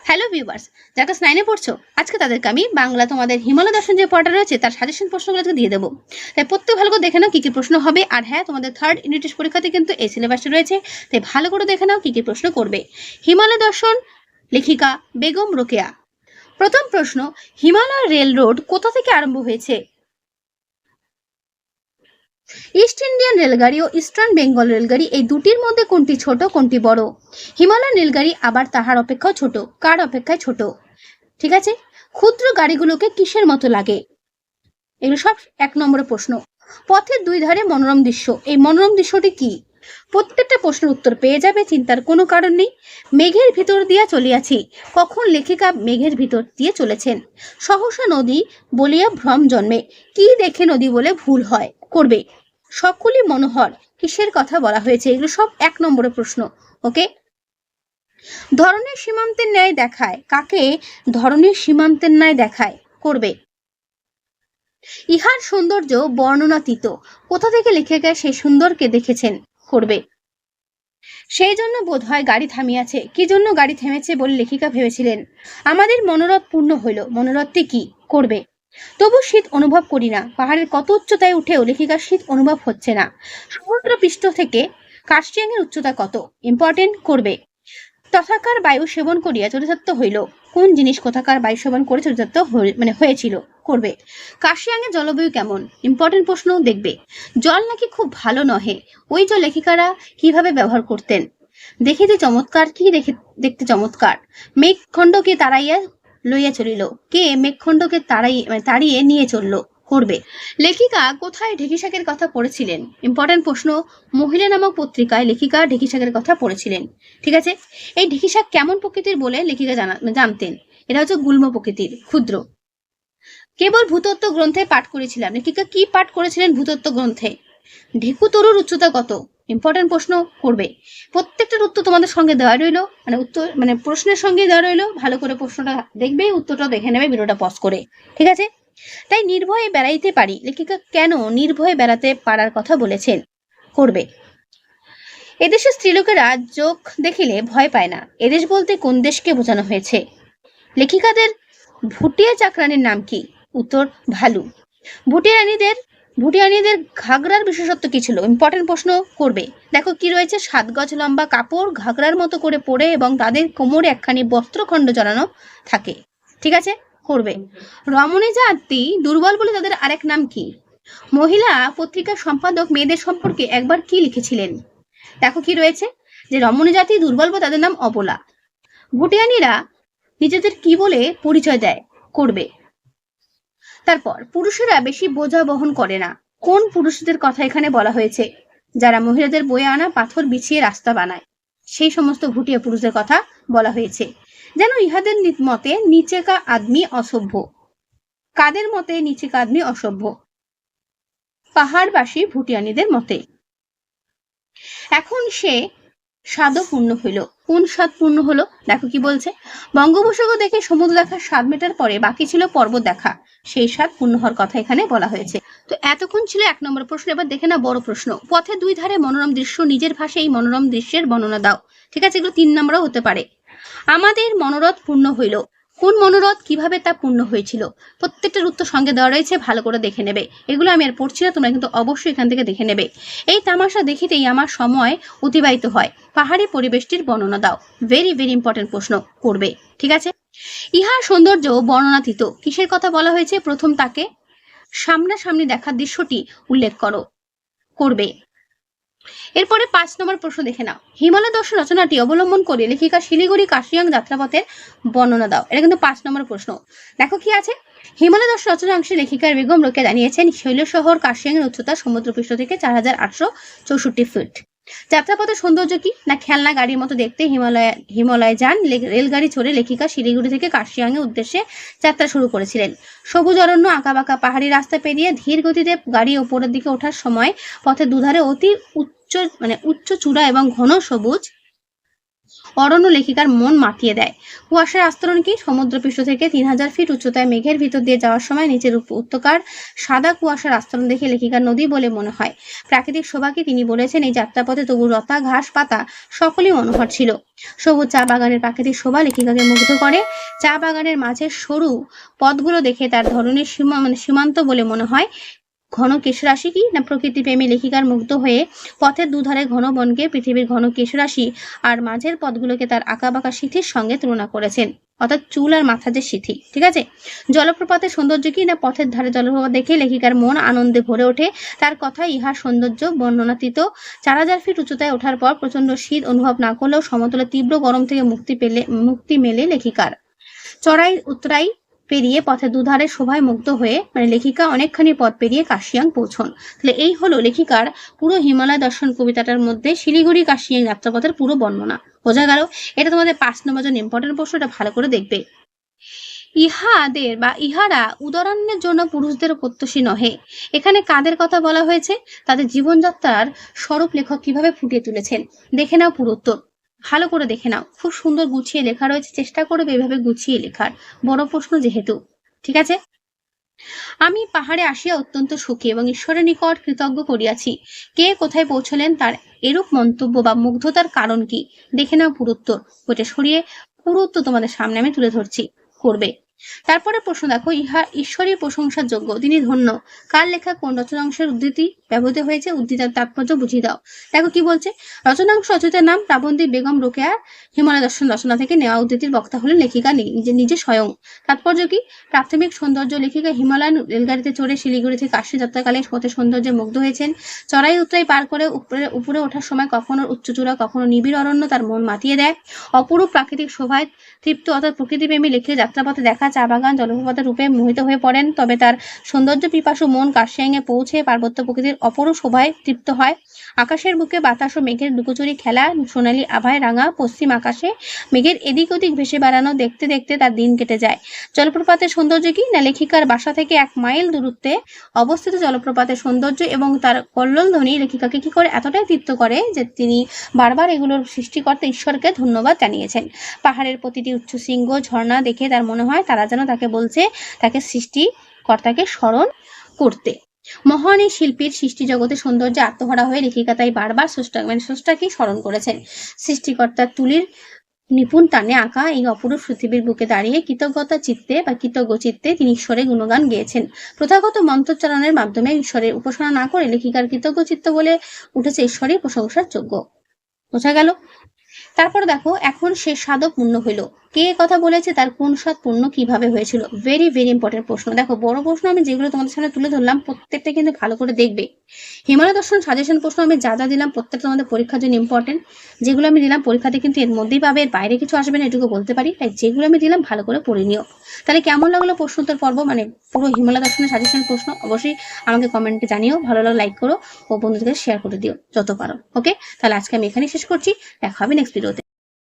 Hello viewers, যারা class 9 এ পড়ছো আজকে তাদেরকে আমি বাংলা তোমাদের হিমালয় দর্শন যে পড়াটা রয়েছে তার সাজেশন প্রশ্নগুলো আজকে দিয়ে দেবো। তাই প্রত্যেক ভালো করে দেখে নাও কি কি প্রশ্ন হবে। আর হ্যাঁ, তোমাদের থার্ড ইউনিট টেস্ট পরীক্ষাতে কিন্তু এই সিলেবাসটা রয়েছে, তাই ভালো করে দেখে নাও কি কি প্রশ্ন করবে। হিমালয় দর্শন, লেখিকা বেগম রোকেয়া। প্রথম প্রশ্ন, হিমালয় রেল রোড কোথা থেকে আরম্ভ হয়েছে? ইস্ট ইন্ডিয়ান রেলগাড়ি ও ইস্টার্ন বেঙ্গল রেলগাড়ি এই দুটির মধ্যে কোনটি ছোট কোনটি বড়? হিমালয়ান রেলগাড়ি আবার তাহার অপেক্ষাও ছোট। কার অপেক্ষায় ছোট? ঠিক আছে। ক্ষুদ্র গাড়িগুলোকে কিসের মতো লাগে? এগুলো সব 1 নম্বরের প্রশ্ন। পথের দুই ধারে মনোরম দৃশ্য, এই মনোরম দৃশ্যটি কি? প্রত্যেকটা প্রশ্নের উত্তর পেয়ে যাবে, চিন্তার কোনো কারণ নেই। মেঘের ভিতর দিয়া চলিয়াছি, কখন লেখিকা মেঘের ভিতর দিয়ে চলেছেন? সহসা নদী বলিয়া ভ্রম জন্মে, কি দেখে নদী বলে ভুল হয়? করবে। সকলই মনোহর, কিসের কথা বলা হয়েছে? এগুলো সব 1 নম্বরের প্রশ্ন। ওকে। ধরনের সীমান্তের ন্যায় দেখায়, কাকে ধরনের সীমান্তের ন্যায় দেখায়? করবে। ইহার সৌন্দর্য বর্ণনাতীত, কোথা থেকে লেখিকা সেই সুন্দরকে দেখেছেন? করবে। সেই জন্য বোধ হয় গাড়ি থামিয়াছে, কি জন্য গাড়ি থেমেছে বলে লেখিকা ভেবেছিলেন? আমাদের মনোরথ পূর্ণ হইল, মনোরথটি কি? করবে। তবু শীত অনুভব করি না, পাহাড়ের কত উচ্চতায় উঠেও লেখিকার শীত অনুভব হচ্ছে না। সমুদ্র পৃষ্ঠ থেকে কার্শিয়াংয়ের উচ্চতা কত? ইম্পর্টেন্ট। করবে। তথাকার বায়ু সেবন করিয়া চরিতার্থ হইল, কোন জিনিস কোথাকার বায়ু সেবন করে চরিতার্থ হয়েছিল? করবে। কার্শিয়াংয়ের জলবায়ু কেমন? ইম্পর্টেন্ট প্রশ্ন, দেখবে। জল নাকি খুব ভালো নহে, ওই জল লেখিকারা কিভাবে ব্যবহার করতেন? দেখিতে চমৎকার, কি দেখতে চমৎকার? মেঘখণ্ডকে তাড়াইয়া লইয়া চলিল, কে মেঘখণ্ডকে তাড়িয়ে নিয়ে চলল? করবে। লেখিকা কোথায় ঢেঁকি শাকের কথা পড়েছিলেন? ইম্পর্টেন্ট প্রশ্ন। মহিলা নামক পত্রিকায় লেখিকা ঢেঁকি শাকের কথা পড়েছিলেন। ঠিক আছে। এই ঢেঁকি শাক কেমন প্রকৃতির বলে লেখিকা জানতেন? এটা হচ্ছে গুল্ম প্রকৃতির, ক্ষুদ্র। কেবল ভূতত্ত্ব গ্রন্থে পাঠ করেছিলাম, লেখিকা কি পাঠ করেছিলেন ভূতত্ত্ব গ্রন্থে? ঢেকু তরুর উচ্চতা কত? ইম্পর্টেন্ট প্রশ্ন। করবে। প্রত্যেকটার উত্তর তোমাদের সঙ্গে দেওয়া রইলো, মানে প্রশ্নের সঙ্গে দেওয়া রইলো। ভালো করে প্রশ্নটা দেখবে, উত্তরটা দেখে নেবে ভিডিওটা পজ করে। ঠিক আছে। তাই নির্ভয়ে বেড়াইতে পারি, লেখিকা কেন নির্ভয়ে বেড়াতে পারার কথা বলেছেন? করবে। এদেশের স্ত্রীলোকেরা চোখ দেখিলে ভয় পায় না, এদেশ বলতে কোন দেশকে বোঝানো হয়েছে? লেখিকাদের ভুটিয়া চাকরানির নাম কি? উত্তর, ভালু। ভুটিয়ানিদের ঘাগরার বিশেষত্ব কি ছিল? ইম্পর্টেন্ট প্রশ্ন। করবে। দেখো কি রয়েছে, 7 গজ লম্বা কাপড় ঘাগরার মতো করে পরে এবং তাদের কোমরে একখানি বস্ত্রখণ্ড জড়ানো থাকে। ঠিক আছে। করবে। রমণী জাতি দুর্বল বলে তাদের আরেক নাম কি? মহিলা পত্রিকার সম্পাদক মেয়েদের সম্পর্কে একবার কি লিখেছিলেন? দেখো কি রয়েছে, যে রমণী জাতি দুর্বল বলে তাদের নাম অবলা। ভুটিয়ানিরা নিজেদের কি বলে পরিচয় দেয়? করবে। তারপর, পুরুষেরা বেশি বোঝা বহন করে না, কোন পুরুষদের কথা এখানে বলা হয়েছে? যারা মহিলাদের বয়ে আনা পাথর বিছিয়ে রাস্তা বানায়, সেই সমস্ত ভুটিয়া পুরুষদের কথা বলা হয়েছে। যেন ইহাদের মতে নিচেকা আদমি অসভ্য। কাদের মতে নিচেকা আদমি অসভ্য? পাহাড়বাসী ভুটিয়ানিদের মতে। এখন সে স্বাদও পূর্ণ হইল, কোন স্বাদ পূর্ণ হলো? দেখো কি বলছে, বঙ্গোপসাগর দেখে সমুদ্র দেখার 7 মিটার পরে বাকি ছিল পর্বত দেখা, সেই স্বাদ পূর্ণ হওয়ার কথা এখানে বলা হয়েছে। তো এতক্ষণ ছিল 1 নম্বর প্রশ্ন। এবার দেখে না বড় প্রশ্ন। পথে দুই ধারে মনোরম দৃশ্য, নিজের ভাষায় এই মনোরম দৃশ্যের বর্ণনা দাও। ঠিক আছে, এগুলো 3 নম্বরও হতে পারে। আমাদের মনোরথ পূর্ণ হইল, কোন মনোরথ, কিভাবে তা পূর্ণ হয়েছিল? প্রত্যেকটার উত্তর সঙ্গে দেওয়া রয়েছে, ভালো করে দেখে নেবে। এগুলো আমি আর পড়ছি না, তোমরা কিন্তু অবশ্যই এখান থেকে দেখে নেবে। এই তামাশা দেখিতেই আমার সময় অতিবাহিত হয়, পাহাড়ি পরিবেশটির বর্ণনা দাও। ভেরি ভেরি ইম্পর্টেন্ট প্রশ্ন। করবে। ঠিক আছে। ইহার সৌন্দর্য বর্ণনাতীত, কিসের কথা বলা হয়েছে? প্রথম তাকে সামনাসামনি দেখার দৃশ্যটি উল্লেখ করো। করবে। এরপরে 5 নম্বর প্রশ্ন দেখে নাও, হিমালয় দর্শন রচনাটি অবলম্বন করে লেখিকা শিলিগুড়ি কার্শিয়াং যাত্রাপথের বর্ণনা দাও। এটা কিন্তু 5 নম্বর প্রশ্ন। দেখো কি আছে, হিমালয় দর্শন রচনা অংশে লেখিকার বেগম রোকেয়া জানিয়েছেন শৈল শহর কার্শিয়াংয়ের উচ্চতা সমুদ্রপৃষ্ঠ থেকে 4864 ফিট। যাত্রাপথের সৌন্দর্য কি না, খেলনা গাড়ির মতো দেখতে হিমালয় যান রেলগাড়ি চড়ে লেখিকা শিলিগুড়ি থেকে কার্শিয়াংয়ের উদ্দেশ্যে যাত্রা শুরু করেছিলেন। সবুজ অরণ্য, আঁকাবাঁকা পাহাড়ি রাস্তা পেরিয়ে ধীর গতিতে গাড়ি ওপরের দিকে ওঠার সময় পথের দুধারে অতি উচ্চ চূড়া এবং ঘন সবুজ অরণ্য লেখিকার মন মাতিয়ে দেয়। কুয়াশার আস্তরণ কি? সমুদ্রপৃষ্ঠ থেকে 3000 ফিট উচ্চতায় মেঘের ভিতর দিয়ে যাওয়ার সময় নিচের উপত্যকার সাদা কুয়াশার আস্তরণ দেখে লেখিকার নদী বলে মনে হয়। প্রাকৃতিক শোভা কি? তিনি বলেছেন এই যাত্রাপথে তবু লতা ঘাস পাতা সকলেই মনোহর ছিল। সবুজ চা বাগানের প্রাকৃতিক শোভা লেখিকাকে মুগ্ধ করে। চা বাগানের মাঝে সরু পথগুলো দেখে তার ধরনের সীমান্ত বলে মনে হয়। ঘন কেশরাশি কি? না প্রকৃতি প্রেমী লেখিকার মুগ্ধ হয়ে পথের দুধারে ঘন বনকে পৃথিবীর ঘন কেশরাশি আর মাঝের পথগুলোকে তার আঁকাবাঁকা সিথির সঙ্গে তুলনা করেছেন, অর্থাৎ চুল আর মাথা যে সিথি। ঠিক আছে। জলপ্রপাতের সৌন্দর্য কি? না পথের ধারে জলপ্রপাত দেখে লেখিকার মন আনন্দে ভরে ওঠে। তার কথায় ইহার সৌন্দর্য বর্ণনাতীত। 4000 ফিট উচ্চতায় ওঠার পর প্রচন্ড শীত অনুভব না করলেও সমতলে তীব্র গরম থেকে মুক্তি মেলে লেখিকার। চড়াই উতরাই পেরিয়ে পথে দুধারে শোভায় মুগ্ধ হয়ে লেখিকা অনেকখানি পথ পেরিয়ে কাশিয়াং পৌঁছন। তাহলে এই হলো লেখিকার পুরো হিমালয় দর্শন কবিতাটার মধ্যে শিলিগুড়ি কাশিয়াং যাত্রাপথের পুরো বর্ণনা। বোঝা গেল? এটা তোমাদের 5 নম্বর জন্য ইম্পর্টেন্ট প্রশ্ন, এটা ভালো করে দেখবে। ইহারা উদাহরণের জন্য পুরুষদের প্রত্যসী নহে। এখানে কাদের কথা বলা হয়েছে? তাদের জীবনযাত্রার স্বরূপ লেখক কিভাবে ফুটিয়ে তুলেছেন। দেখে নাও পুরো উত্তর, ভালো করে দেখে নাও। খুব সুন্দর গুছিয়ে লেখা রয়েছে, চেষ্টা করবে এভাবে গুছিয়ে লেখার, বড় প্রশ্ন যেহেতু। ঠিক আছে। আমি পাহাড়ে আসিয়া অত্যন্ত সুখী এবং ঈশ্বরের নিকট কৃতজ্ঞ করিয়াছি। কে কোথায় পৌঁছলেন তার এরূপ মন্তব্য বা মুগ্ধতার কারণ কি? দেখে নাও পুরো উত্তর। ওইটা সরিয়ে পুরো উত্তর তোমাদের সামনে আমি তুলে ধরছি, করবে। তারপরে প্রশ্ন দেখো, ইহা ঈশ্বরের প্রশংসার যোগ্য, তিনি ধন্য। কার লেখা কোন রচনাংশের উদ্ধৃতি ব্যবহৃত হয়েছে? উদ্ধৃতার তাৎপর্য বুঝিয়ে দাও। দেখো কি বলছে, রচনাংশ রচয়িতার নাম প্রাবন্ধী বেগম রোকেয়া। হিমালয় দর্শন রচনা থেকে নেওয়া উদ্ধৃতির বক্তা হলেন লেখিকা নিজে স্বয়ং। তাৎপর্য কি? প্রাথমিক সৌন্দর্য। লেখিকা হিমালয়ান রেলগাড়িতে চড়ে শিলিগুড়ি থেকে কাশী যাত্রাকালে পথে সৌন্দর্যে মুগ্ধ হয়েছেন। চড়াই উতরাই পার করে উপরে ওঠার সময় কখনো উচ্চচূড়া কখনো নিবিড় অরণ্য তার মন মাতিয়ে দেয়। অপরূপ প্রাকৃতিক শোভায় তৃপ্ত অর্থাৎ প্রকৃতিপ্রেমী লেখিকা যাত্রাপথে দেখা চা বাগান জলপ্রপাতের রূপে মোহিত হয়ে পড়েন। তবে তার সৌন্দর্য পিপাসু মন কার্শিয়াংয়ে পৌঁছে পার্বত্য প্রকৃতির অপরূপ শোভায় তৃপ্ত হয়। আকাশের বুকে বাতাস ও মেঘের লুকোচুরি খেলা, সোনালী আভায় রাঙা পশ্চিম আকাশে মেঘের এদিক ওদিক ভেসে বেড়ানো দেখতে দেখতে তার দিন কেটে যায়। জলপ্রপাতের সৌন্দর্য কি? না লেখিকার বাসা থেকে 1 মাইল দূরত্বে অবস্থিত জলপ্রপাতের সৌন্দর্য এবং তার কল্লোল ধ্বনি লেখিকাকে কি করে এতটাই তৃপ্ত করে যে তিনি বারবার এগুলোর সৃষ্টিকর্তা ঈশ্বরকে ধন্যবাদ জানিয়েছেন। পাহাড়ের প্রতিটি উচ্চ শৃঙ্গ ঝর্ণা দেখে তার মনে হয় তারা যেন তাকে বলছে, তাকে সৃষ্টিকর্তাকে স্মরণ করতে। মহান এই শিল্পীর সৃষ্টি জগতে সৌন্দর্যে আত্মহারা হয়ে লেখিকা তাই বারবার স্রষ্টাকে স্মরণ করেছেন। সৃষ্টিকর্তার তুলির নিপুণ টানে আঁকা এই অপরূপ পৃথিবীর বুকে দাঁড়িয়ে কৃতজ্ঞ চিত্তে তিনি ঈশ্বরের গুণগান গেয়েছেন। প্রথাগত মন্ত্রোচ্চারণের মাধ্যমে ঈশ্বরের উপাসনা না করে লেখিকার কৃতজ্ঞ চিত্ত বলে উঠেছে ঈশ্বরের প্রশংসার যোগ্য। বোঝা গেল? তারপর দেখো, এখন সে স্বাদও পূর্ণ হইল। কে কথা বলেছে, তার কোন স্বাদ পূর্ণ কিভাবে হয়েছিল? ভেরি ভেরি ইম্পর্টেন্ট প্রশ্ন। দেখো বড় প্রশ্ন আমি যেগুলো তোমাদের সামনে তুলে ধরলাম প্রত্যেকটা কিন্তু ভালো করে দেখবে। হিমালয় দর্শন সাজেশন প্রশ্ন আমি যা দিলাম প্রত্যেকটা তোমাদের পরীক্ষার জন্য ইম্পর্টেন্ট। যেগুলো আমি দিলাম পরীক্ষাতে কিন্তু এর মধ্যেই পাবে, এর বাইরে কিছু আসবে না, এটুকু বলতে পারি। তাই যেগুলো আমি দিলাম ভালো করে পড়ে নিও। তাহলে কেমন লাগলো প্রশ্ন উত্তর পর্ব, পুরো হিমালয় দর্শনের সাজেশন প্রশ্ন? অবশ্যই আমাকে কমেন্টে জানিও। ভালো লাগলে লাইক করো ও বন্ধুদের শেয়ার করে দিও যত পারো। ওকে, তাহলে আজকে আমি এখানেই শেষ করছি। দেখা হবে নেক্সট ভিডিও।